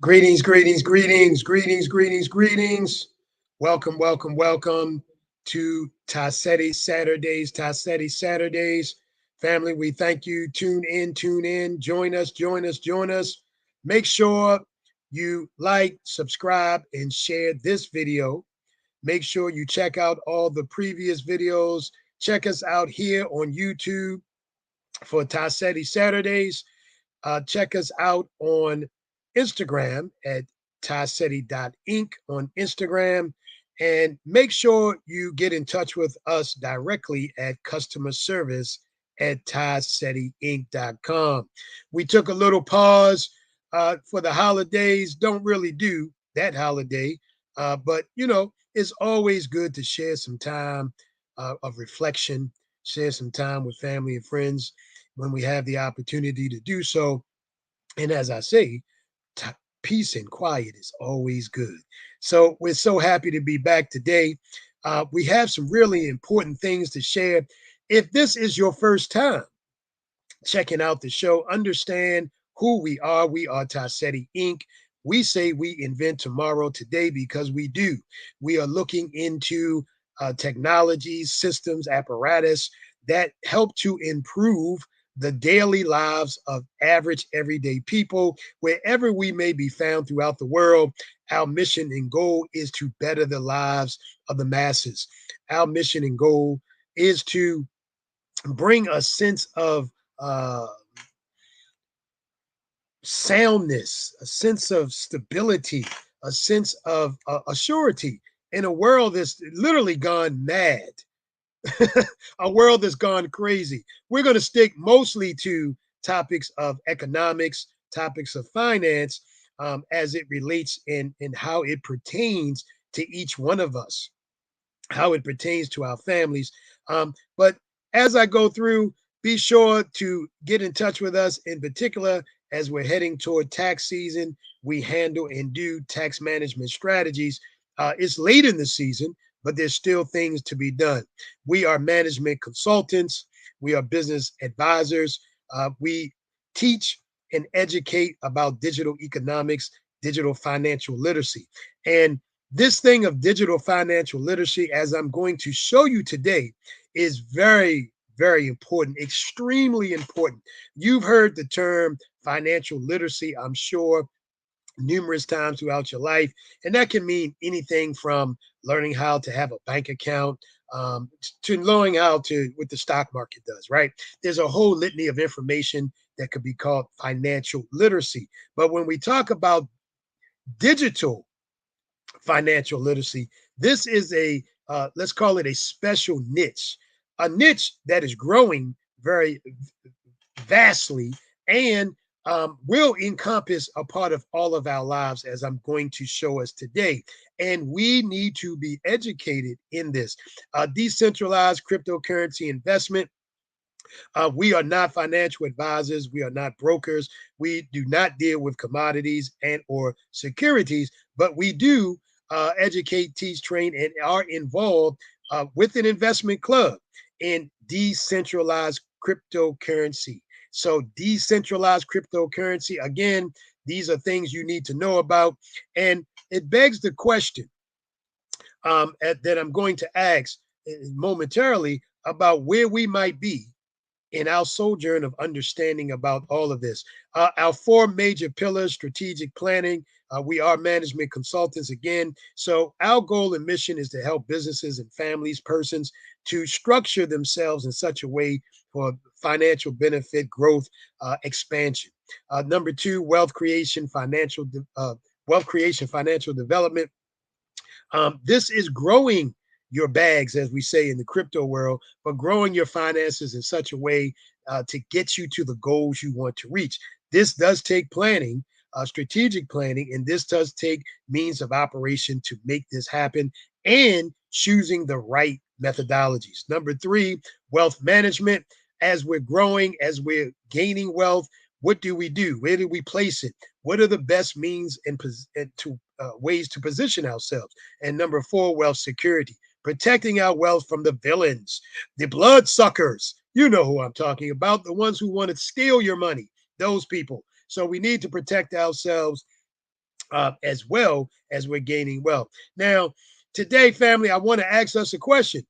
Greetings, greetings, greetings, greetings, greetings, greetings. Welcome, welcome, welcome to Seti Saturdays, Seti Saturdays. Family, we thank you. Tune in, join us, join us, join us. Make sure you like, subscribe, and share this video. Make sure you check out all the previous videos. Check us out here on YouTube for Seti Saturdays. Check us out on Instagram at Inc on Instagram. And make sure you get in touch with us directly at customer service at TieSetiInc.com. We took a little pause for the holidays. Don't really do that holiday, but it's always good to share some time of reflection, share some time with family and friends when we have the opportunity to do so. And as I say, t- peace and quiet is always good. So we're so happy to be back today. We have some really important things to share. If this is your first time checking out the show, understand who we are. We are Seti Inc. We say we invent tomorrow today because we do. We are looking into technologies, systems, apparatus that help to improve the daily lives of average everyday people, wherever we may be found throughout the world. Our mission and goal is to better the lives of the masses. Our mission and goal is to bring a sense of uh, soundness, a sense of stability, a sense of a surety in a world that's literally gone mad, a world that's gone crazy. We're going to stick mostly to topics of economics, topics of finance, as it relates in how it pertains to each one of us, how it pertains to our families. But as I go through, be sure to get in touch with us, in particular as we're heading toward tax season. We handle and do tax management strategies. It's late in the season, but there's still things to be done. We are management consultants, we are business advisors. We teach and educate about digital economics, digital financial literacy. And this thing of digital financial literacy, as I'm going to show you today, is very, very important, extremely important. You've heard the term financial literacy, I'm sure, numerous times throughout your life. And that can mean anything from learning how to have a bank account, to learning how to what the stock market does, right? There's a whole litany of information that could be called financial literacy. But when we talk about digital financial literacy, this is let's call it a special niche, a niche that is growing very vastly and will encompass a part of all of our lives, as I'm going to show us today. And we need to be educated in this. Decentralized cryptocurrency investment. We are not financial advisors. We are not brokers. We do not deal with commodities and or securities, but we do educate, teach, train, and are involved with an investment club in decentralized cryptocurrency. So decentralized cryptocurrency, again, these are things you need to know about. And it begs the question that I'm going to ask momentarily about where we might be in our sojourn of understanding about all of this. Our four major pillars: strategic planning. We are management consultants again. So our goal and mission is to help businesses and families, persons to structure themselves in such a way for financial benefit, growth, expansion. Number two, wealth creation, financial development. This is growing your bags, as we say in the crypto world, but growing your finances in such a way to get you to the goals you want to reach. This does take planning, strategic planning, and this does take means of operation to make this happen and choosing the right methodologies. Number three, wealth management. As we're growing, as we're gaining wealth, what do we do? Where do we place it? What are the best means and ways to position ourselves? And number four, wealth security, protecting our wealth from the villains, the bloodsuckers. You know who I'm talking about, the ones who want to steal your money, those people. So we need to protect ourselves as well as we're gaining wealth. Now, today, family, I want to ask us a question.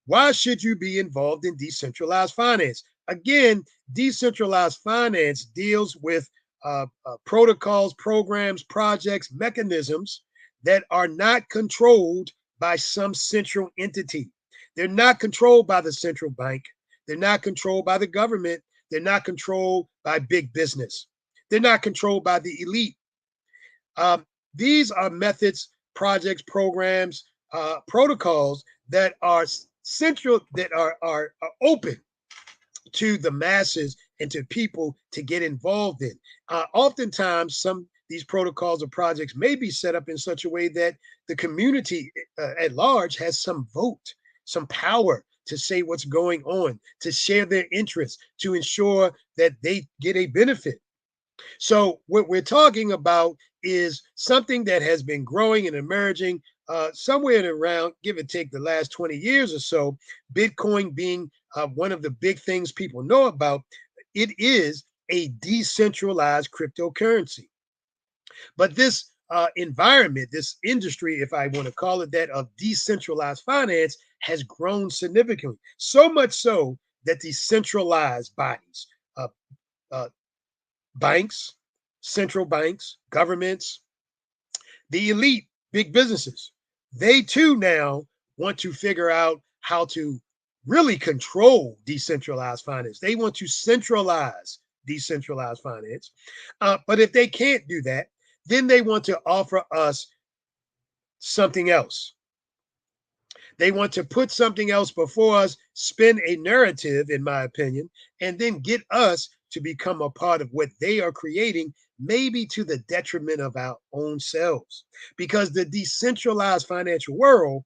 Why should you be involved in decentralized finance? Again, decentralized finance deals with protocols, programs, projects, mechanisms that are not controlled by some central entity. They're not controlled by the central bank. They're not controlled by the government. They're not controlled by big business. They're not controlled by the elite. Um, these are methods, projects, programs, protocols that are central, that are open to the masses and to people to get involved in. Oftentimes, some these protocols or projects may be set up in such a way that the community at large has some vote, some power to say what's going on, to share their interests, to ensure that they get a benefit. So what we're talking about is something that has been growing and emerging somewhere in around, give or take, the last 20 years or so. Bitcoin being one of the big things people know about. It is a decentralized cryptocurrency. But this environment, this industry, if I want to call it that, of decentralized finance has grown significantly. So much so that these centralized bodies, uh, uh, banks, central banks, governments, the elite, big businesses, they too now want to figure out how to really control decentralized finance. They want to centralize decentralized finance. But if they can't do that, then they want to offer us something else. They want to put something else before us, spin a narrative, in my opinion, and then get us to become a part of what they are creating, maybe to the detriment of our own selves. Because the decentralized financial world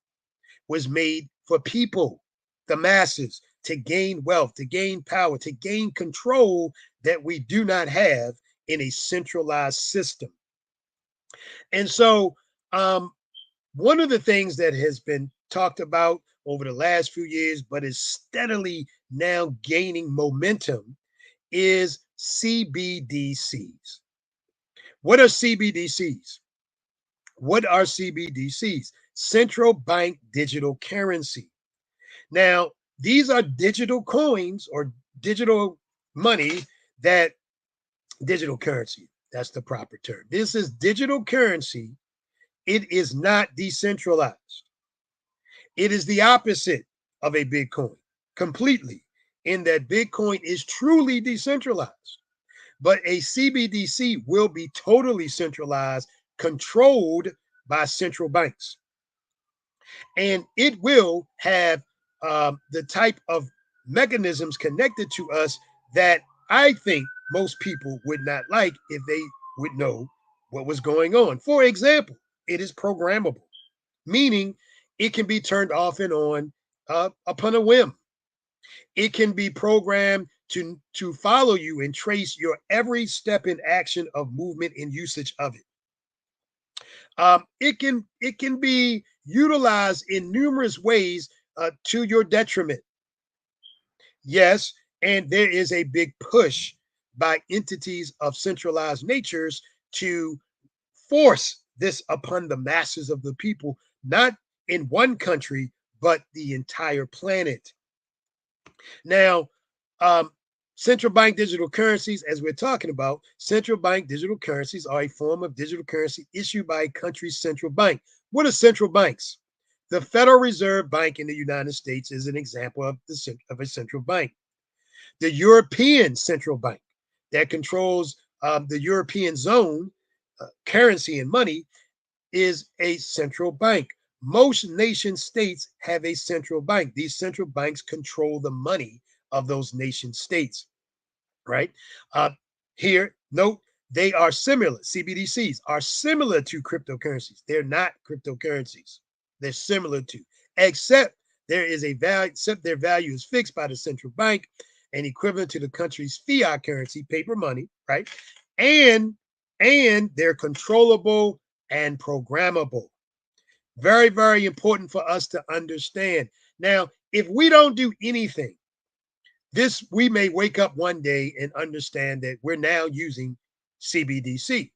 was made for people, the masses, to gain wealth, to gain power, to gain control that we do not have in a centralized system. And so, one of the things that has been talked about over the last few years, but is steadily now gaining momentum, is CBDCs. What are CBDCs? What are CBDCs? Central bank digital currency. Now, these are digital coins or digital money that digital currency, that's the proper term. This is digital currency. It is not decentralized. It is the opposite of a Bitcoin completely, in that Bitcoin is truly decentralized. But a CBDC will be totally centralized, controlled by central banks. And it will have the type of mechanisms connected to us that I think most people would not like if they would know what was going on. For example, it is programmable, meaning it can be turned off and on upon a whim. It can be programmed to follow you and trace your every step in action of movement and usage of it. It can be utilized in numerous ways to your detriment. Yes, and there is a big push by entities of centralized natures to force this upon the masses of the people, not in one country, but the entire planet. Now, um, central bank digital currencies, as we're talking about, central bank digital currencies are a form of digital currency issued by a country's central bank. What are central banks? The Federal Reserve Bank in the United States is an example of a central bank. The European Central Bank that controls the European zone, currency and money, is a central bank. Most nation states have a central bank. These central banks control the money of those nation states, right? Uh, Here, note they are similar. CBDCs are similar to cryptocurrencies. They're not cryptocurrencies. They're similar to, except there is a value, except their value is fixed by the central bank and equivalent to the country's fiat currency, paper money, right? And they're controllable and programmable. Very, very important for us to understand. Now, if we don't do anything, this we may wake up one day and understand that we're now using CBDC.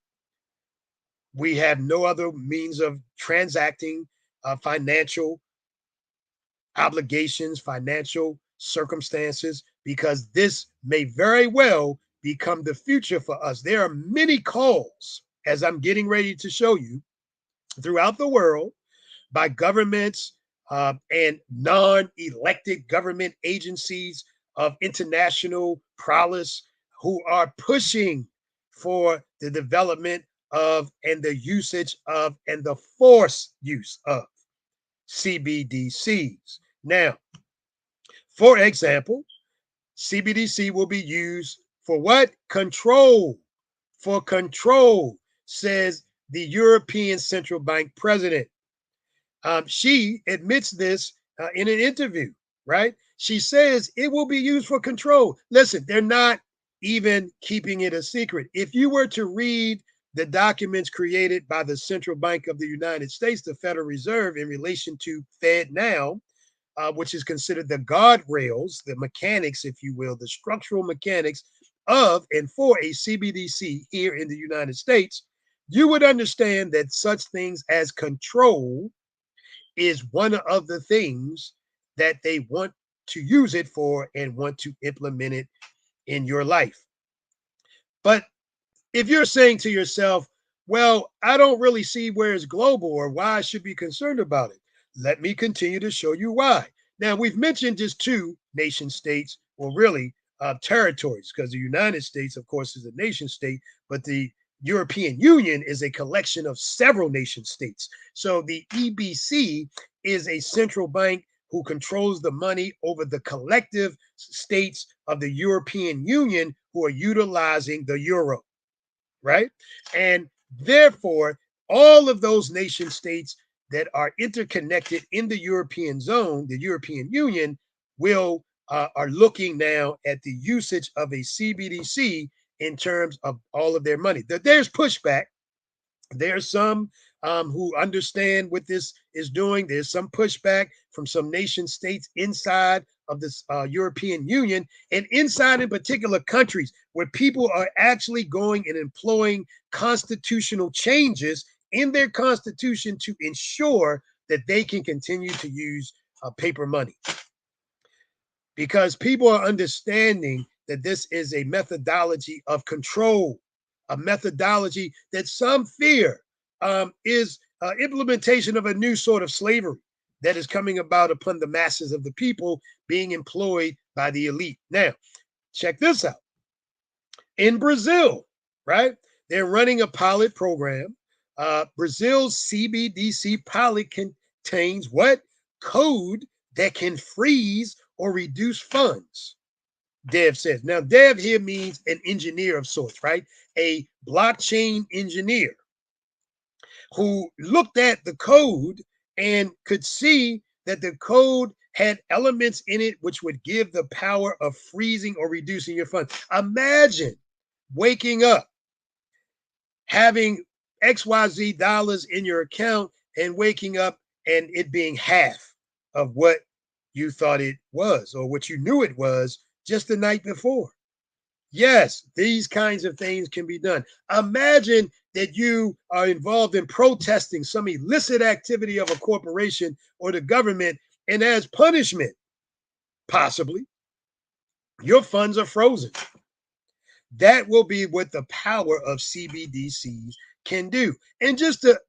We have no other means of transacting financial obligations, financial circumstances, because this may very well become the future for us. There are many calls, as I'm getting ready to show you, throughout the world by governments and non elected government agencies of international prowess who are pushing for the development of and the usage of and the forced use of CBDCs. Now, for example, CBDC will be used for what? Control. For control, says the European Central Bank president. She admits this in an interview, right? She says it will be used for control. Listen, they're not even keeping it a secret. If you were to read the documents created by the Central Bank of the United States, the Federal Reserve, in relation to Fed Now, which is considered the guardrails, the mechanics, if you will, the structural mechanics of and for a CBDC here in the United States, you would understand that such things as control is one of the things that they want to use it for and want to implement it in your life. But if you're saying to yourself, well, I don't really see where it's global or why I should be concerned about it, let me continue to show you why. Now, we've mentioned just two nation states, or really territories, because the United States, of course, is a nation state, but the European Union is a collection of several nation states. So the EBC is a central bank who controls the money over the collective states of the European Union who are utilizing the euro, right? And therefore, all of those nation states that are interconnected in the European zone, the European Union, will are looking now at the usage of a CBDC in terms of all of their money. There's pushback. There's some who understand what this is doing. There's some pushback from some nation states inside of this European Union and inside in particular countries where people are actually going and employing constitutional changes in their constitution to ensure that they can continue to use paper money, because people are understanding that this is a methodology of control, a methodology that some fear is implementation of a new sort of slavery that is coming about upon the masses of the people being employed by the elite. Now, check this out. In Brazil, right? They're running a pilot program. Brazil's CBDC pilot contains what? Code that can freeze or reduce funds, Dev says. Now, Dev here means an engineer of sorts, right? A blockchain engineer who looked at the code and could see that the code had elements in it which would give the power of freezing or reducing your funds. Imagine waking up, having XYZ dollars in your account and waking up and it being half of what you thought it was or what you knew it was just the night before. Yes, these kinds of things can be done. Imagine that you are involved in protesting some illicit activity of a corporation or the government, and as punishment, possibly, your funds are frozen. That will be what the power of CBDCs can do. And just to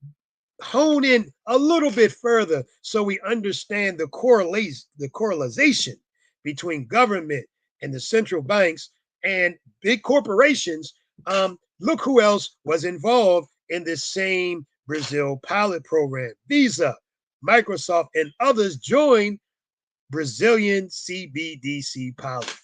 hone in a little bit further so we understand the correlation between government and the central banks and big corporations, look who else was involved in this same Brazil pilot program. Visa, Microsoft, and others joined Brazilian CBDC pilot.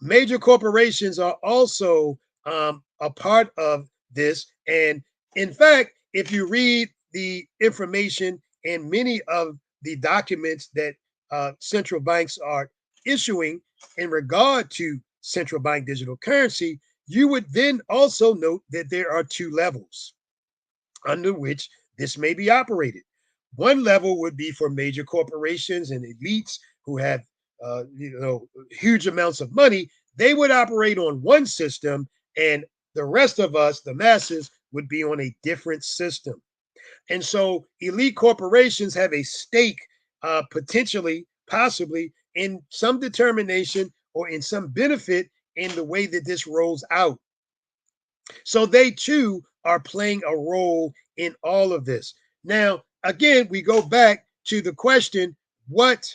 Major corporations are also a part of this. And in fact, if you read the information in many of the documents that central banks are issuing in regard to central bank digital currency, you would then also note that there are two levels under which this may be operated. One level would be for major corporations and elites who have huge amounts of money. They would operate on one system, and the rest of us, the masses, would be on a different system. And so elite corporations have a stake, potentially, possibly, in some determination or in some benefit in the way that this rolls out. So they too are playing a role in all of this. Now, again, we go back to the question, what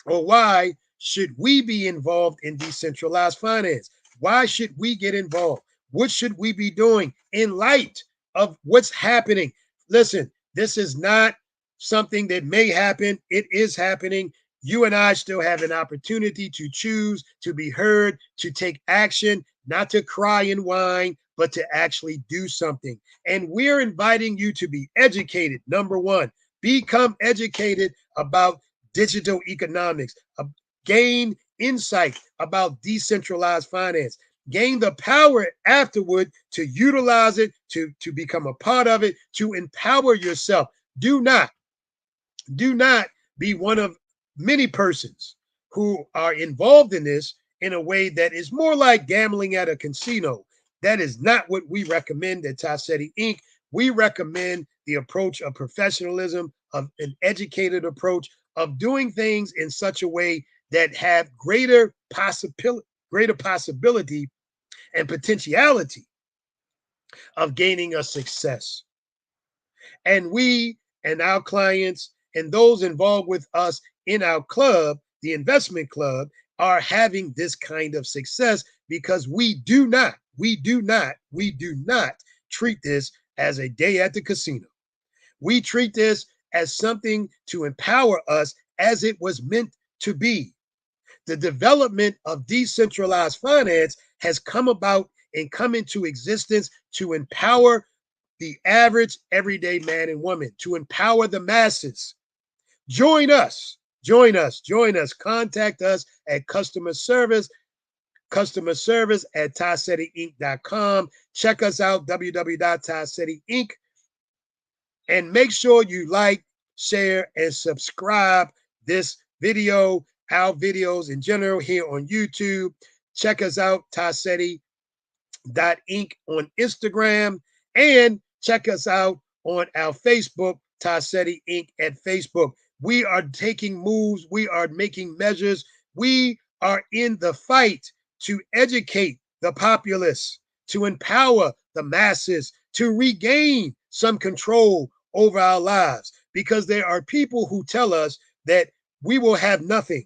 or why should we be involved in decentralized finance? Why should we get involved? What should we be doing in light of what's happening? Listen, this is not something that may happen. It is happening. You and I still have an opportunity to choose, to be heard, to take action, not to cry and whine, but to actually do something. And we're inviting you to be educated. Number one, become educated about digital economics, gain insight about decentralized finance, gain the power afterward to utilize it, to become a part of it, to empower yourself. Do not be one of many persons who are involved in this in a way that is more like gambling at a casino. That is not what we recommend at Tassetti Inc. We recommend the approach of professionalism, of an educated approach, of doing things in such a way that have greater possibility and potentiality of gaining a success. And we and our clients and those involved with us in our club, the investment club, are having this kind of success because we do not treat this as a day at the casino. We treat this as something to empower us as it was meant to be. The development of decentralized finance has come about and come into existence to empower the average everyday man and woman, to empower the masses. Join us, join us, join us. Contact us at customer service at TassettiInc.com. Check us out, www.TassettiInc. And make sure you like, share, and subscribe this video, our videos in general here on YouTube. Check us out, Tassetti.Inc. on Instagram, and check us out on our Facebook, Tassetti Inc. at Facebook. We are taking moves. We are making measures. We are in the fight to educate the populace, to empower the masses, to regain some control over our lives, because there are people who tell us that we will have nothing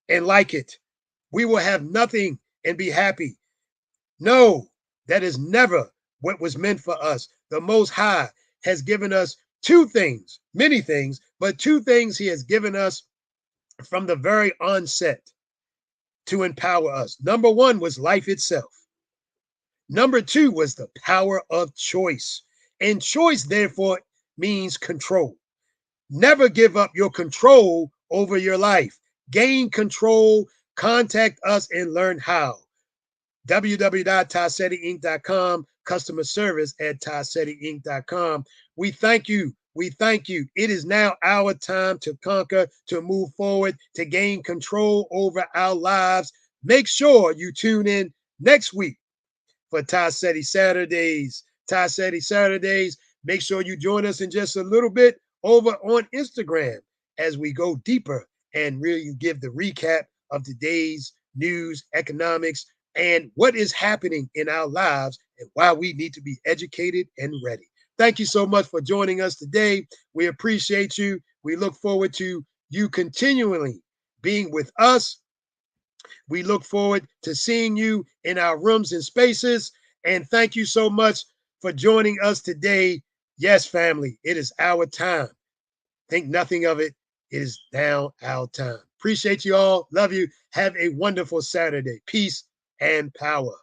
and like it. We will have nothing and be happy. No, that is never what was meant for us. The Most High has given us two things, many things, but two things he has given us from the very onset to empower us. Number one was life itself. Number two was the power of choice. And choice, therefore, means control. Never give up your control over your life. Gain control. Contact us and learn how. www.tassettiinc.com, customer service at tassettiinc.com. We thank you. We thank you. It is now our time to conquer, to move forward, to gain control over our lives. Make sure you tune in next week for Seti Saturdays. Seti Saturdays. Make sure you join us in just a little bit over on Instagram as we go deeper and really give the recap of today's news, economics, and what is happening in our lives and why we need to be educated and ready. Thank you so much for joining us today. We appreciate you. We look forward to you continually being with us. We look forward to seeing you in our rooms and spaces. And thank you so much for joining us today. Yes, family, it is our time. Think nothing of it. It is now our time. Appreciate you all. Love you. Have a wonderful Saturday. Peace and power.